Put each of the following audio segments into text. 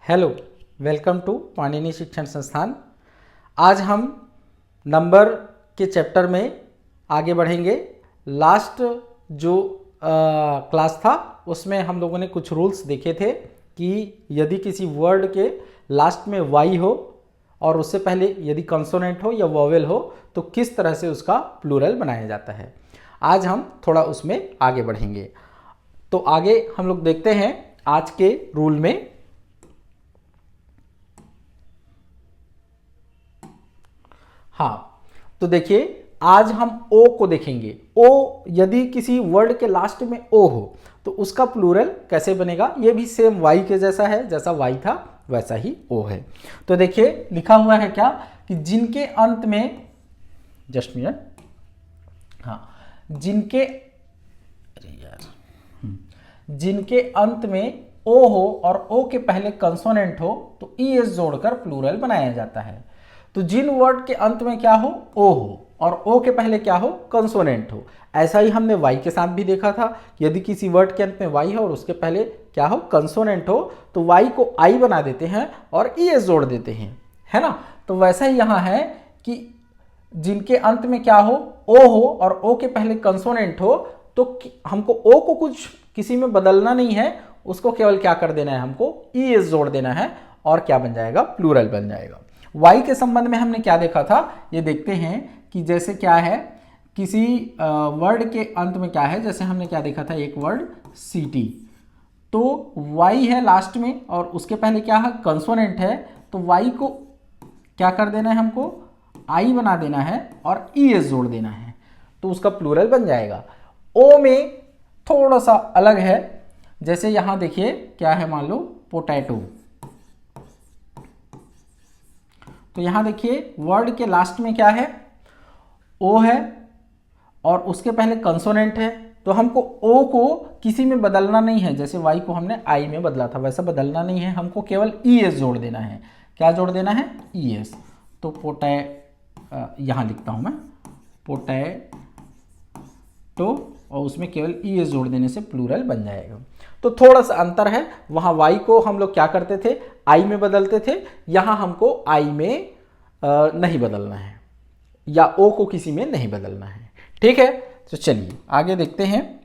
Hello, welcome to Panini शिक्षण संस्थान। आज हम नंबर के चैप्टर में आगे बढ़ेंगे। लास्ट जो क्लास था उसमें हम लोगों ने कुछ रूल्स देखे थे कि यदि किसी वर्ड के लास्ट में वाई हो और उससे पहले यदि कंसोनेंट हो या वोवेल हो तो किस तरह से उसका प्लूरल बनाया जाता है। आज हम थोड़ा उसमें आगे बढ़ेंगे। तो आगे हम लोग देखते हैं आज के रूल में। हाँ, तो देखिए आज हम ओ को देखेंगे। ओ यदि किसी वर्ड के लास्ट में ओ हो तो उसका प्लूरल कैसे बनेगा। ये भी सेम वाई के जैसा है, जैसा वाई था वैसा ही ओ है। तो देखिए लिखा हुआ है क्या कि जिनके अंत में, जस्ट मिनट, हाँ, जिनके अंत में ओ हो और ओ के पहले कंसोनेंट हो तो ई एस जोड़कर प्लूरल बनाया जाता है। तो जिन वर्ड के अंत में क्या हो, ओ हो और ओ के पहले क्या हो, कंसोनेंट हो। ऐसा ही हमने वाई के साथ भी देखा था। यदि किसी वर्ड के अंत में वाई हो और उसके पहले क्या हो, कंसोनेंट हो, तो वाई को आई बना देते हैं और ई एस जोड़ देते हैं, है ना। तो वैसा ही यहाँ है कि जिनके अंत में क्या हो, ओ हो और ओ के पहले कंसोनेंट हो, तो हमको ओ को कुछ किसी में बदलना नहीं है, उसको केवल क्या कर देना है, हमको ई एस जोड़ देना है और क्या बन जाएगा, प्लूरल बन जाएगा। वाई के संबंध में हमने क्या देखा था, ये देखते हैं कि जैसे क्या है, किसी वर्ड के अंत में क्या है, जैसे हमने क्या देखा था, एक वर्ड सीटी, तो वाई है लास्ट में और उसके पहले क्या है, कंसोनेंट है, तो वाई को क्या कर देना है, हमको आई बना देना है और ई एस जोड़ देना है, तो उसका प्लूरल बन जाएगा। ओ में थोड़ा सा अलग है। जैसे यहां देखिए क्या है, मान लो पोटैटो, तो यहां देखिए वर्ड के लास्ट में क्या है, ओ है और उसके पहले कंसोनेंट है, तो हमको ओ को किसी में बदलना नहीं है। जैसे वाई को हमने आई में बदला था वैसा बदलना नहीं है, हमको केवल ई एस जोड़ देना है। क्या जोड़ देना है, ई एस। तो यहां लिखता हूं मैं पोटैटो और उसमें केवल ई एस जोड़ देने से प्लूरल बन जाएगा। तो थोड़ा सा अंतर है, वहां वाई को हम लोग क्या करते थे, आई में बदलते थे, यहां हमको आई में नहीं बदलना है या ओ को किसी में नहीं बदलना है। ठीक है, तो चलिए आगे देखते हैं।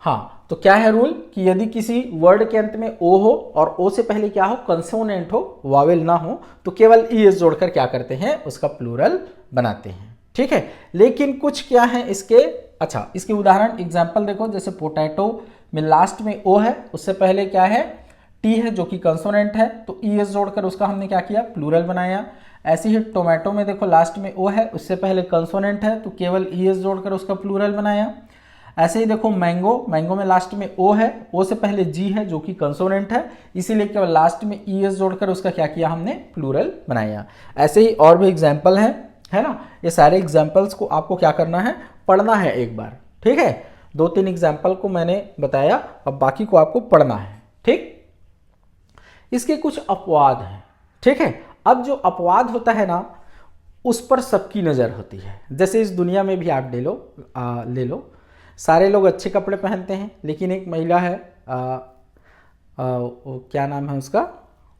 हाँ, तो क्या है रूल कि यदि किसी वर्ड के अंत में ओ हो और ओ से पहले क्या हो, कंसोनेंट हो, वावेल ना हो, तो केवल ई एस जोड़कर क्या करते हैं, उसका प्लूरल बनाते हैं। ठीक है, लेकिन कुछ क्या है इसके, अच्छा इसके उदाहरण एग्जाम्पल देखो। जैसे पोटैटो में लास्ट में ओ है, उससे पहले क्या है, टी है जो कि कंसोनेंट है, तो ई एस जोड़कर उसका हमने क्या किया, प्लूरल बनाया। ऐसे ही टोमेटो में देखो लास्ट में ओ है, उससे पहले कंसोनेंट है, तो केवल ई एस जोड़कर उसका प्लूरल बनाया। ऐसे ही देखो मैंगो में लास्ट में ओ है, ओ से पहले जी है जो कि कंसोनेंट है, इसीलिए केवल लास्ट में ई एस जोड़कर उसका क्या किया, हमने प्लूरल बनाया। ऐसे ही और भी एग्जाम्पल है ना। ये सारे एग्जाम्पल्स को आपको क्या करना है, पढ़ना है एक बार। ठीक है, 2-3 एग्जाम्पल को मैंने बताया, अब बाकी को आपको पढ़ना है। ठीक, इसके कुछ अपवाद हैं। ठीक है, अब जो अपवाद होता है ना, उस पर सबकी नज़र होती है। जैसे इस दुनिया में भी आप ले लो, सारे लोग अच्छे कपड़े पहनते हैं, लेकिन एक महिला है, क्या नाम है उसका,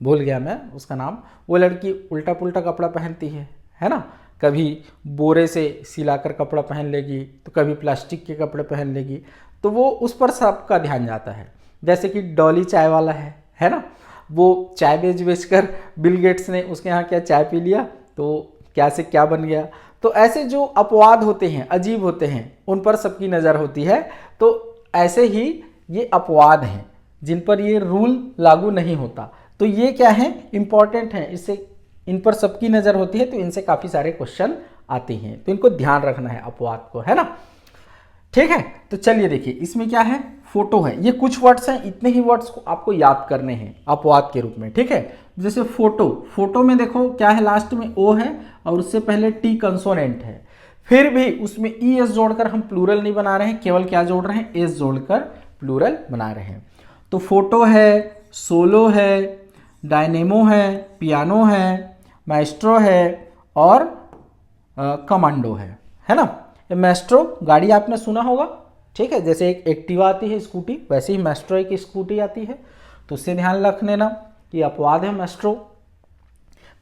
भूल गया मैं उसका नाम, वो लड़की उल्टा पुल्टा कपड़ा पहनती है ना। कभी बोरे से सिलाकर कपड़ा पहन लेगी, तो कभी प्लास्टिक के कपड़े पहन लेगी, तो वो उस पर सबका ध्यान जाता है। जैसे कि डॉली चाय वाला है ना, वो चाय बेच कर बिल गेट्स ने उसके यहाँ क्या चाय पी लिया, तो क्या से क्या बन गया। तो ऐसे जो अपवाद होते हैं, अजीब होते हैं, उन पर सबकी नज़र होती है। तो ऐसे ही ये अपवाद हैं जिन पर ये रूल लागू नहीं होता, तो ये क्या है, इंपॉर्टेंट है, इससे इन पर सबकी नज़र होती है, तो इनसे काफ़ी सारे क्वेश्चन आते हैं, तो इनको ध्यान रखना है अपवाद को, है ना। ठीक है, तो चलिए देखिए इसमें क्या है, फोटो है। ये कुछ वर्ड्स हैं, इतने ही वर्ड्स को आपको याद करने हैं अपवाद के रूप में। ठीक है, जैसे फोटो में देखो क्या है, लास्ट में ओ है और उससे पहले टी कंसोनेंट है, फिर भी उसमें ई एस जोड़कर हम प्लूरल नहीं बना रहे हैं, केवल क्या जोड़ रहे हैं, एस जोड़कर प्लूरल बना रहे हैं। तो फोटो है, सोलो है, डायनेमो है, पियानो है, माइस्ट्रो है और कमांडो है ना। मैस्ट्रो गाड़ी आपने सुना होगा। ठीक है, जैसे एक एक्टिवा आती है स्कूटी, वैसे ही मैस्ट्रो एक स्कूटी आती है। तो उससे ध्यान रख लेना कि अपवाद है मेस्ट्रो,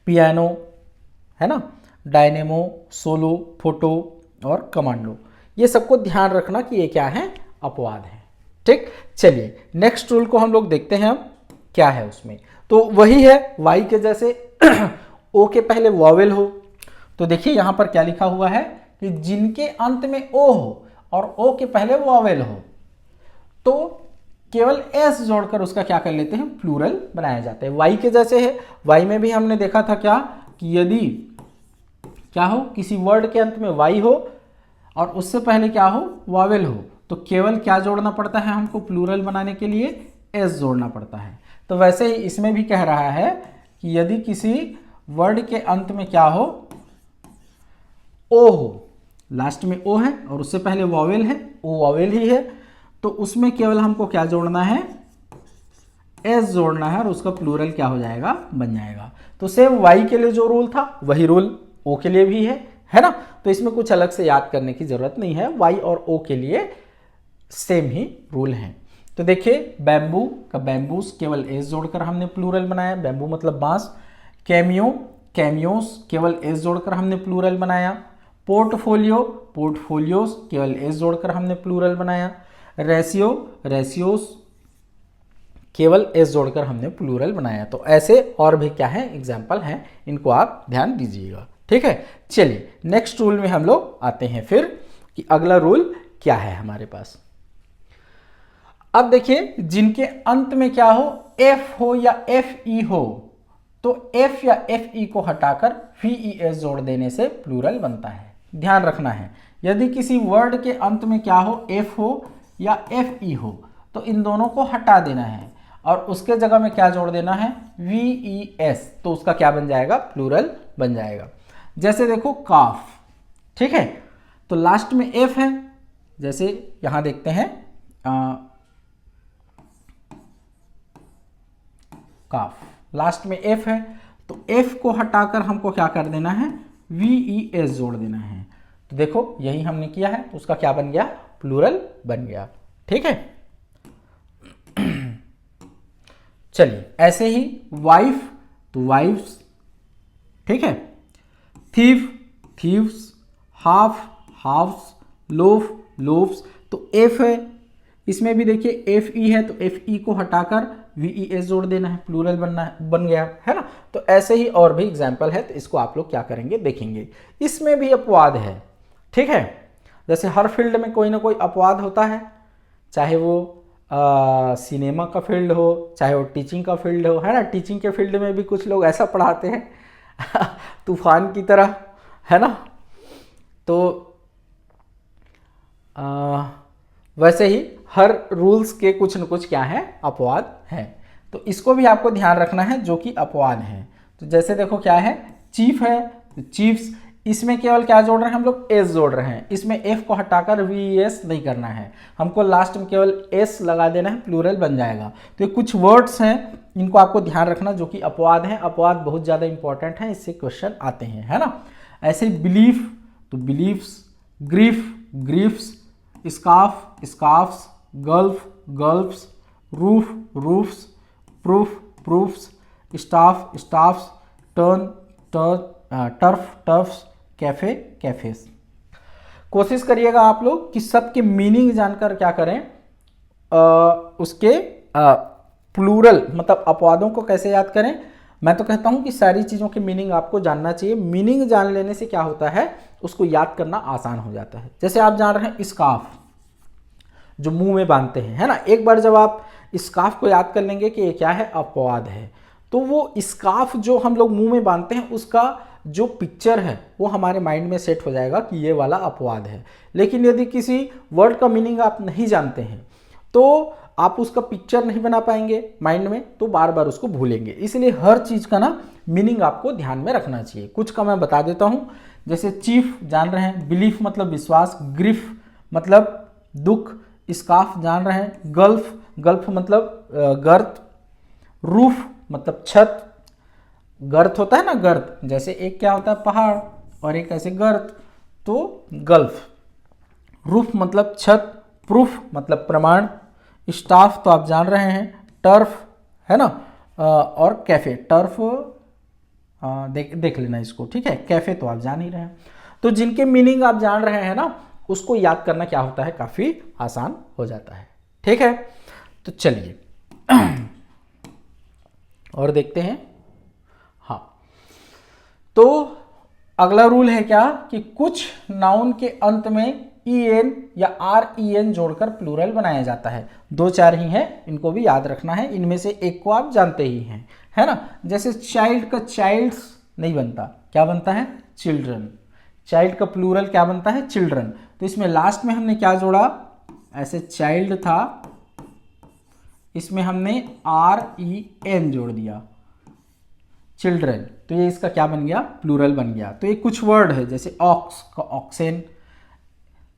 पियानो, है ना, डायनेमो, सोलो, फोटो और कमांडो। ये सबको ध्यान रखना कि ये क्या है, अपवाद है। ठीक, चलिए नेक्स्ट रूल को हम लोग देखते हैं अब क्या है उसमें। तो वही है वाई के जैसे ओ के पहले वॉवेल हो, तो देखिए यहां पर क्या लिखा हुआ है कि जिनके अंत में ओ हो और ओ के पहले वॉवेल हो तो केवल एस जोड़कर उसका क्या कर लेते हैं, प्लूरल बनाया जाता है। वाई के जैसे है, वाई में भी हमने देखा था क्या कि यदि क्या हो, किसी वर्ड के अंत में वाई हो और उससे पहले क्या हो, वॉवेल हो, तो केवल क्या जोड़ना पड़ता है हमको प्लूरल बनाने के लिए, एस जोड़ना पड़ता है। तो वैसे ही इसमें भी कह रहा है कि यदि किसी वर्ड के अंत में क्या हो, ओ हो, लास्ट में ओ है और उससे पहले वॉवेल है, ओ वॉवेल ही है, तो उसमें केवल हमको क्या जोड़ना है, एस जोड़ना है और उसका प्लूरल क्या हो जाएगा, बन जाएगा। तो सेम वाई के लिए जो रूल था वही रूल ओ के लिए भी है ना। तो इसमें कुछ अलग से याद करने की जरूरत नहीं है, वाई और ओ के लिए सेम ही रूल है। तो देखिए बैम्बू का बैम्बूस केवल एस जोड़कर हमने प्लूरल बनाया, बैम्बू मतलब बांस। कैमियो, कैमियोस केवल एस जोड़कर हमने प्लूरल बनाया। पोर्टफोलियो, पोर्टफोलियोस केवल एस जोड़कर हमने प्लूरल बनाया। रेशियो, रेशियोस केवल एस जोड़कर हमने प्लूरल बनाया। तो ऐसे और भी क्या है एग्जाम्पल हैं, इनको आप ध्यान दीजिएगा। ठीक है, चलिए नेक्स्ट रूल में हम लोग आते हैं फिर कि अगला रूल क्या है हमारे पास। अब देखिए जिनके अंत में क्या हो, एफ हो या एफ ई हो, तो एफ या एफ ई को हटाकर वी ई एस जोड़ देने से प्लूरल बनता है। ध्यान रखना है, यदि किसी वर्ड के अंत में क्या हो, एफ हो या एफ ई हो, तो इन दोनों को हटा देना है और उसके जगह में क्या जोड़ देना है, वी ई एस, तो उसका क्या बन जाएगा, प्लूरल बन जाएगा। जैसे देखो काफ, ठीक है, तो लास्ट में एफ है, जैसे यहां देखते हैं काफ, लास्ट में एफ है, तो एफ को हटाकर हमको क्या कर देना है, वी ई एस जोड़ देना है। तो देखो यही हमने किया है, तो उसका क्या बन गया, प्लूरल बन गया। ठीक है, चलिए ऐसे ही वाइफ, तो वाइफ्स, ठीक है, thief, thieves, half, halfs, loaf, loafs, तो एफ है, इसमें भी देखिए एफ ई है, तो एफ ई को हटाकर वी ई एस जोड़ देना है, प्लूरल बन गया, है ना। तो ऐसे ही और भी एग्जाम्पल है, तो इसको आप लोग क्या करेंगे देखेंगे। इसमें भी अपवाद है, ठीक है, जैसे हर फील्ड में कोई ना कोई अपवाद होता है, चाहे वो सिनेमा का फील्ड हो, चाहे वो टीचिंग का फील्ड हो, है ना। टीचिंग के फील्ड में भी कुछ लोग ऐसा पढ़ाते हैं तूफान की तरह, है ना। तो वैसे ही हर रूल्स के कुछ न कुछ क्या है, अपवाद है। तो इसको भी आपको ध्यान रखना है जो कि अपवाद है। तो जैसे देखो क्या है, चीफ है, तो चीफ्स, इसमें केवल क्या जोड़ रहे हैं हम लोग, एस जोड़ रहे हैं, इसमें एफ को हटाकर वी एस नहीं करना है, हमको लास्ट में केवल एस लगा देना है, प्लूरल बन जाएगा। तो ये कुछ वर्ड्स हैं, इनको आपको ध्यान रखना जो कि अपवाद हैं। अपवाद बहुत ज़्यादा इंपॉर्टेंट है, इससे क्वेश्चन आते हैं, है ना। ऐसे ही बिलीफ, तो beliefs, grief, griefs, scarf, scarfs, gulf, gulfs, roof, roofs, proof, proofs, staff, staffs, turn, turf, turfs, cafe, cafes. कोशिश करिएगा आप लोग कि सबके मीनिंग जानकर क्या करें, उसके प्लूरल मतलब अपवादों को कैसे याद करें। मैं तो कहता हूं कि सारी चीज़ों के मीनिंग आपको जानना चाहिए। मीनिंग जान लेने से क्या होता है, उसको याद करना आसान हो जाता है। जैसे आप जान रहे हैं स्कार्फ, जो मुंह में बांधते हैं, है ना। एक बार जब आप स्कार्फ को याद कर लेंगे कि ये क्या है, अपवाद है, तो वो स्कार्फ जो हम लोग मुंह में बांधते हैं उसका जो पिक्चर है वो हमारे माइंड में सेट हो जाएगा कि ये वाला अपवाद है। लेकिन यदि किसी वर्ड का मीनिंग आप नहीं जानते हैं तो आप उसका पिक्चर नहीं बना पाएंगे माइंड में, तो बार बार उसको भूलेंगे। इसलिए हर चीज़ का ना मीनिंग आपको ध्यान में रखना चाहिए। कुछ का मैं बता देता हूँ, जैसे चीफ जान रहे हैं, बिलीफ मतलब विश्वास, ग्रीफ मतलब दुख, स्कार्फ जान रहे हैं, गल्फ, गल्फ मतलब गर्त, रूफ मतलब छत, गर्त होता है ना गर्त, जैसे एक क्या होता है पहाड़ और एक ऐसे गर्त, तो गल्फ। रूफ मतलब छत, प्रूफ मतलब प्रमाण, स्टाफ तो आप जान रहे हैं, टर्फ, है ना। और कैफ़े, टर्फ देख लेना इसको, ठीक है। कैफ़े तो आप जान ही रहे हैं। तो जिनके मीनिंग आप जान रहे हैं ना, उसको याद करना क्या होता है, काफ़ी आसान हो जाता है, ठीक है। तो चलिए और देखते हैं। हाँ, तो अगला रूल है क्या कि कुछ नाउन के अंत में en या ren जोड़कर प्लूरल बनाया जाता है। 2-4 ही हैं, इनको भी याद रखना है। इनमें से एक को आप जानते ही हैं, है ना। जैसे चाइल्ड का चाइल्ड्स नहीं बनता, क्या बनता है, चिल्ड्रन। चाइल्ड का प्लूरल क्या बनता है, चिल्ड्रन। तो इसमें लास्ट में हमने क्या जोड़ा, ऐसे चाइल्ड था, इसमें हमने ren जोड़ दिया, चिल्ड्रन। तो ये इसका क्या बन गया, प्लूरल बन गया। तो ये कुछ वर्ड है, जैसे ऑक्स का ऑक्सेन,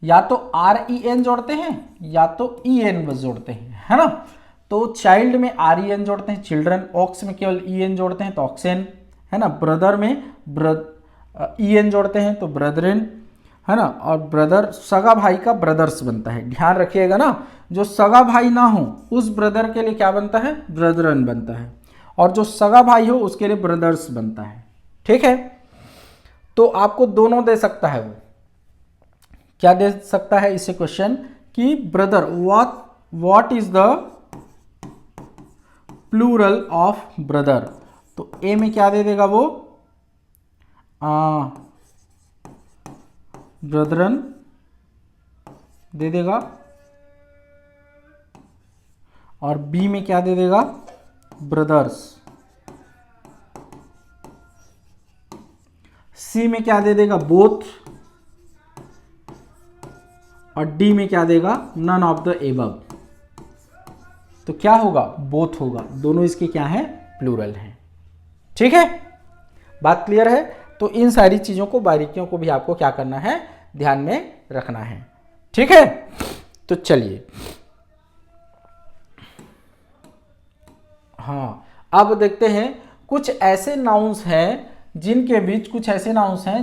या तो ren जोड़ते हैं या तो en बस जोड़ते हैं, है ना। तो चाइल्ड में ren जोड़ते हैं, चिल्ड्रन। ऑक्स में केवल en जोड़ते हैं तो ऑक्सेन, है ना। ब्रदर में en जोड़ते हैं तो ब्रदरिन, है ना। और ब्रदर, सगा भाई का ब्रदर्स बनता है, ध्यान रखिएगा ना। जो सगा भाई ना हो उस ब्रदर के लिए क्या बनता है, ब्रदरन बनता है, और जो सगा भाई हो उसके लिए ब्रदर्स बनता है, ठीक है। तो आपको दोनों दे सकता है, वो क्या दे सकता है इसे क्वेश्चन कि brother, what is the plural of brother. तो ए में क्या दे देगा वो, ब्रदरन दे देगा, और बी में क्या दे देगा, ब्रदर्स। सी में क्या दे देगा, बोथ, और डी में क्या देगा, नन ऑफ द एबव। तो क्या होगा, बोथ होगा। दोनों इसके क्या हैं, प्लूरल हैं, ठीक है। बात क्लियर है। तो इन सारी चीजों को, बारीकियों को भी आपको क्या करना है, ध्यान में रखना है, ठीक है। तो चलिए, हाँ, अब देखते हैं कुछ ऐसे नाउन्स हैं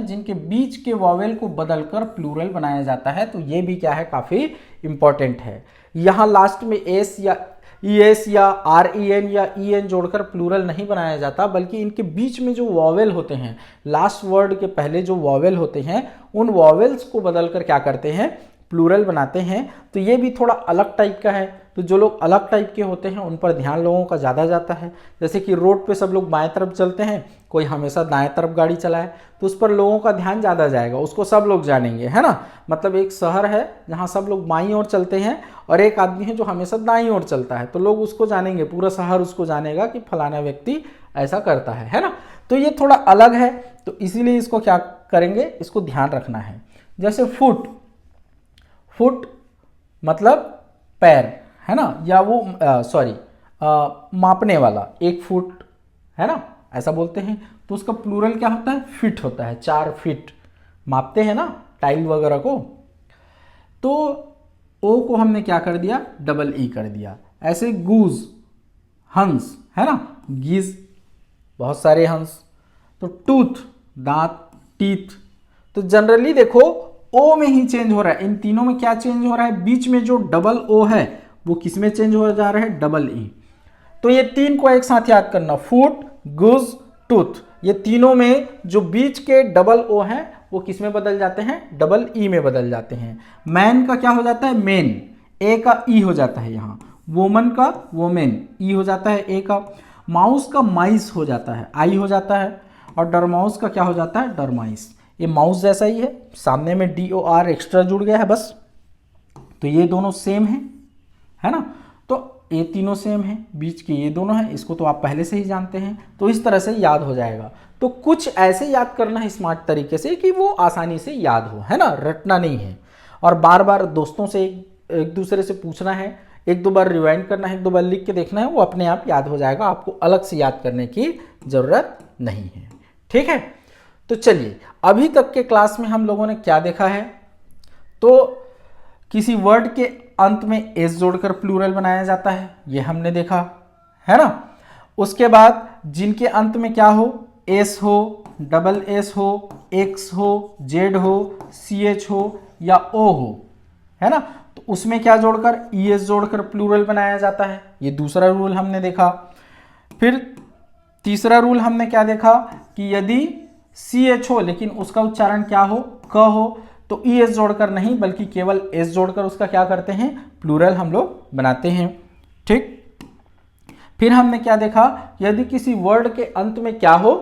जिनके बीच के वॉवेल को बदलकर प्लूरल बनाया जाता है। तो ये भी क्या है, काफी इंपॉर्टेंट है। यहां लास्ट में एस या es या ren या en जोड़कर प्लूरल नहीं बनाया जाता, बल्कि इनके बीच में जो वॉवेल होते हैं, लास्ट वर्ड के पहले जो वॉवेल होते हैं, उन वॉवेल्स को बदलकर क्या करते हैं, प्लूरल बनाते हैं। तो ये भी थोड़ा अलग टाइप का है। तो जो लोग अलग टाइप के होते हैं उन पर ध्यान लोगों का ज़्यादा जाता है। जैसे कि रोड पे सब लोग बाएं तरफ चलते हैं, कोई हमेशा दाएं तरफ गाड़ी चलाए, तो उस पर लोगों का ध्यान ज़्यादा जाएगा, उसको सब लोग जानेंगे, है ना। मतलब एक शहर है जहाँ सब लोग बाईं ओर चलते हैं, और एक आदमी है जो हमेशा दाईं ओर चलता है, तो लोग उसको जानेंगे, पूरा शहर उसको जानेगा कि फलाना व्यक्ति ऐसा करता है ना। तो ये थोड़ा अलग है, तो इसीलिए इसको क्या करेंगे, इसको ध्यान रखना है। जैसे फुट मतलब पैर, है ना, या वो मापने वाला, 1 फुट, है ना, ऐसा बोलते हैं। तो उसका प्लूरल क्या होता है, फिट होता है। 4 फीट मापते हैं ना टाइल वगैरह को। तो ओ को हमने क्या कर दिया, डबल ई कर दिया। ऐसे गूज, हंस, है ना, गीज, बहुत सारे हंस। तो टूथ, दांत, टीथ। तो जनरली देखो ओ में ही चेंज हो रहा है। इन तीनों में क्या चेंज हो रहा है, बीच में जो डबल ओ है वो किस में चेंज हो जा रहा है, डबल ई। तो ये 3 को एक साथ याद करना, फुट, गुज, टूथ। ये तीनों में जो बीच के डबल ओ हैं वो किस में बदल जाते हैं, डबल ई में बदल जाते हैं। मैन का क्या हो जाता है, मेन, ए का ई हो जाता है यहाँ। वोमन का वोमेन, ई हो जाता है ए का। माउस का माइस हो जाता है, आई हो जाता है। और डरमाउस का क्या हो जाता है, डरमाइस। ये माउस जैसा ही है, सामने में DOR एक्स्ट्रा जुड़ गया है बस। तो ये दोनों सेम है ना। तो ये तीनों सेम है, बीच के ये दोनों हैं, इसको तो आप पहले से ही जानते हैं। तो इस तरह से याद हो जाएगा। तो कुछ ऐसे याद करना है स्मार्ट तरीके से कि वो आसानी से याद हो, है ना, रटना नहीं है। और बार बार दोस्तों से एक दूसरे से पूछना है, 1-2 बार रिवाइंड करना है, 1-2 बार लिख के देखना है, वो अपने आप याद हो जाएगा। आपको अलग से याद करने की ज़रूरत नहीं है, ठीक है। तो चलिए, अभी तक के क्लास में हम लोगों ने क्या देखा है, तो किसी वर्ड के अंत में एस जोड़कर प्लूरल बनाया जाता है, ये हमने देखा, है ना। उसके बाद जिनके अंत में क्या हो, एस हो, डबल एस हो, एक्स हो, जेड हो, CH हो या ओ हो, है ना, तो उसमें क्या जोड़कर ES जोड़कर प्लूरल बनाया जाता है, ये दूसरा रूल हमने देखा। फिर तीसरा रूल हमने क्या देखा कि यदि CH हो लेकिन उसका उच्चारण क्या हो, क हो, तो ES जोड़कर नहीं बल्कि केवल S जोड़कर उसका क्या करते हैं, प्लूरल हम लोग बनाते हैं। ठीक, फिर हमने क्या देखा, यदि किसी वर्ड के अंत में क्या हो,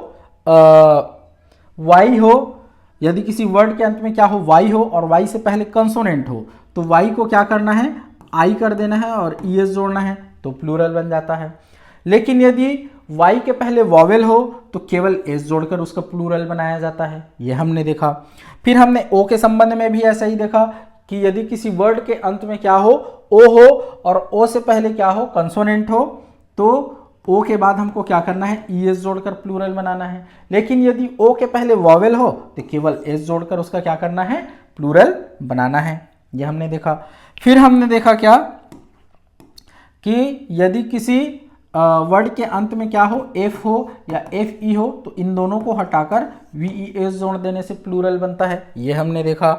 Y हो, यदि किसी वर्ड के अंत में क्या हो, Y हो और Y से पहले कंसोनेंट हो तो Y को क्या करना है, I कर देना है और ES जोड़ना है तो प्लूरल बन जाता है। लेकिन यदि Y के पहले वॉवेल हो तो केवल S जोड़कर उसका प्लूरल बनाया जाता है, ये हमने देखा। फिर हमने O के संबंध में भी ऐसा ही देखा कि यदि किसी वर्ड के अंत में क्या हो, O हो और O से पहले क्या हो, कंसोनेंट हो, तो O के बाद हमको क्या करना है, ES जोड़कर प्लूरल बनाना है। लेकिन यदि O के पहले वॉवेल हो तो केवल S जोड़कर उसका क्या करना है, प्लूरल बनाना है, ये हमने देखा। फिर हमने देखा क्या कि यदि किसी वर्ड के अंत में क्या हो, F हो या FE हो तो इन दोनों को हटाकर VES जोड़ देने से प्लूरल बनता है, ये हमने देखा।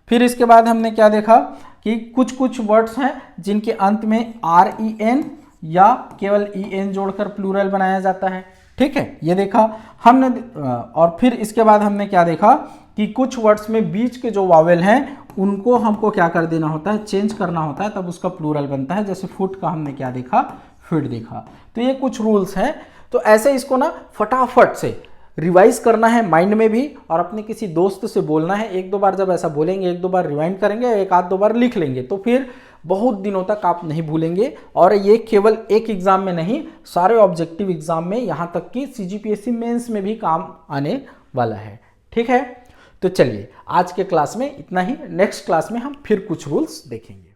फिर इसके बाद हमने क्या देखा कि कुछ कुछ वर्ड्स हैं जिनके अंत में REN या केवल EN जोड़कर प्लूरल बनाया जाता है। ठीक है, ये देखा हमने। और फिर इसके बाद हमने क्या देखा कि कुछ वर्ड्स में बीच के जो वावेल हैं उनको हमको क्या कर देना होता है, चेंज करना होता है, तब उसका प्लूरल बनता है। जैसे फुट का हमने क्या देखा, फिट देखा। तो ये कुछ रूल्स हैं। तो ऐसे इसको ना फटाफट से रिवाइज करना है माइंड में भी, और अपने किसी दोस्त से बोलना है। एक दो बार जब ऐसा बोलेंगे, एक दो बार रिवाइंड करेंगे, एक आध दो बार लिख लेंगे तो फिर बहुत दिनों तक आप नहीं भूलेंगे। और ये केवल एक एग्जाम में नहीं, सारे ऑब्जेक्टिव एग्जाम में, यहाँ तक कि CGPSC मेंस में भी काम आने वाला है। ठीक है, तो चलिए आज के क्लास में इतना ही। नेक्स्ट क्लास में हम फिर कुछ रूल्स देखेंगे।